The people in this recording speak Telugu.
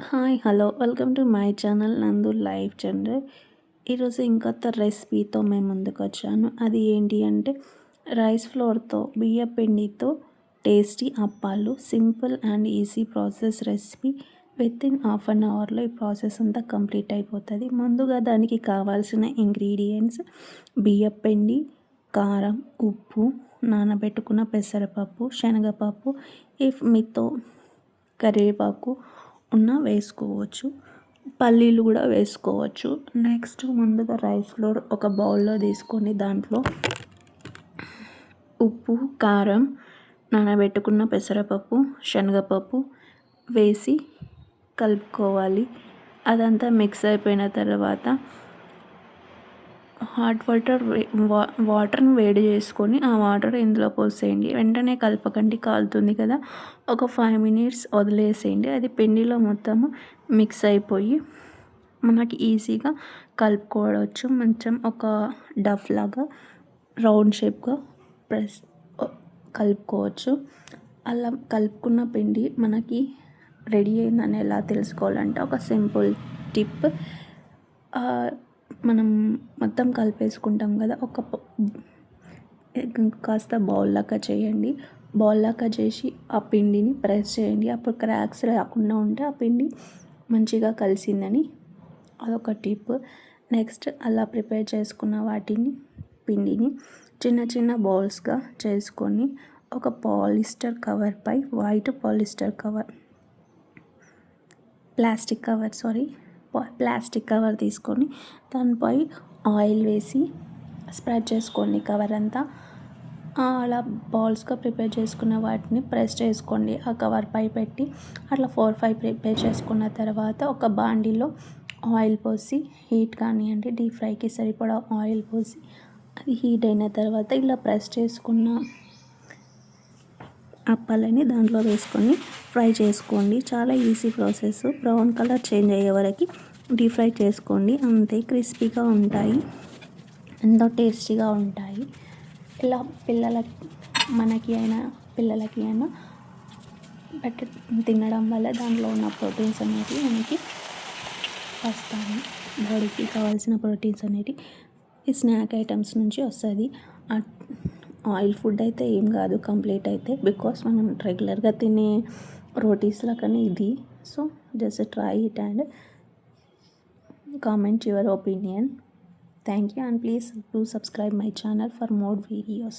Hi hello welcome to my channel నందు లైఫ్ జనరల్. ఈరోజు ఇంకొత్త రెసిపీతో మేము ముందుకు వచ్చాను. అది ఏంటి అంటే రైస్ ఫ్లోర్తో బియ్య పిండితో టేస్టీ అప్పాలు. Simple and easy process recipe. With in half an అవర్లో ఈ ప్రాసెస్ అంతా కంప్లీట్ అయిపోతుంది. ముందుగా దానికి కావాల్సిన ఇంగ్రీడియంట్స్ బియ్య పిండి, కారం, ఉప్పు, నానబెట్టుకున్న పెసరపప్పు, శనగపప్పు, ఇఫ్ మీతో కరివేపాకు ఉన్న వేసుకోవచ్చు, పల్లీలు కూడా వేసుకోవచ్చు. నెక్స్ట్ ముందుగా రైస్ ఫ్లోర్ ఒక బౌల్లో తీసుకొని దాంట్లో ఉప్పు, కారం, నానబెట్టుకున్న పెసరపప్పు, శనగపప్పు వేసి కలుపుకోవాలి. అదంతా మిక్స్ అయిపోయిన తర్వాత హాట్ వాటర్ని వేడి చేసుకొని ఆ వాటర్ ఇందులో పోసేయండి. వెంటనే కలపకండి, కాలుతుంది కదా. ఒక 5 minutes వదిలేసేయండి. అది పిండిలో మొత్తము మిక్స్ అయిపోయి మనకి ఈజీగా కలుపుకోవచ్చు. కొంచెం ఒక డఫ్ లాగా రౌండ్ షేప్గా ప్రెస్ కలుపుకోవచ్చు. అలా కలుపుకున్న పిండి మనకి రెడీ అయిందని ఎలా తెలుసుకోవాలంటే ఒక సింపుల్ టిప్. మనం మొత్తం కలిపేసుకుంటాం కదా, కాస్త బౌల్ లాగా చేయండి. బౌల్ లాగా చేసి ఆ పిండిని ప్రెస్ చేయండి. అప్పుడు క్రాక్స్ రాకుండా ఉంటే ఆ పిండి మంచిగా కలిసిందని అదొక టిప్. నెక్స్ట్ అలా ప్రిపేర్ చేసుకున్న పిండిని చిన్న చిన్న బౌల్స్గా చేసుకొని ఒక పాలిస్టర్ కవర్పై ప్లాస్టిక్ కవర్ తీసుకొని దానిపై ఆయిల్ వేసి స్ప్రెడ్ చేసుకోండి కవర్ అంతా. అలా బాల్స్గా ప్రిపేర్ చేసుకున్న వాటిని ప్రెస్ చేసుకోండి ఆ కవర్ పై పెట్టి. అట్లా 4-5 ప్రిపేర్ చేసుకున్న తర్వాత ఒక బాండీలో ఆయిల్ పోసి హీట్ కానివ్వండి, డీప్ ఫ్రైకి సరిపడా ఆయిల్ పోసి అది హీట్ అయిన తర్వాత ఇలా ప్రెస్ చేసుకున్న అప్పాలని దాంట్లో వేసుకొని ఫ్రై చేసుకోండి. చాలా easy process. Brown colour change అయ్యే వరకు డీప్ ఫ్రై చేసుకోండి. అంతే, క్రిస్పీగా ఉంటాయి, ఎంతో టేస్టీగా ఉంటాయి. ఇలా పిల్లలకి అయినా బట్ తినడం వల్ల దాంట్లో ఉన్న ప్రోటీన్స్ అనేవి మనకి వస్తాయి. బాడీకి కావాల్సిన ప్రోటీన్స్ అనేవి ఈ స్నాక్ ఐటమ్స్ నుంచి వస్తుంది. ఆయిల్ ఫుడ్ అయితే ఏం కాదు కంప్లీట్ అయితే, బికాస్ మనం రెగ్యులర్గా తినే రోటీస్ లాగానే ఇది. So just try it and comment your opinion. Thank you and please do subscribe my channel for more videos.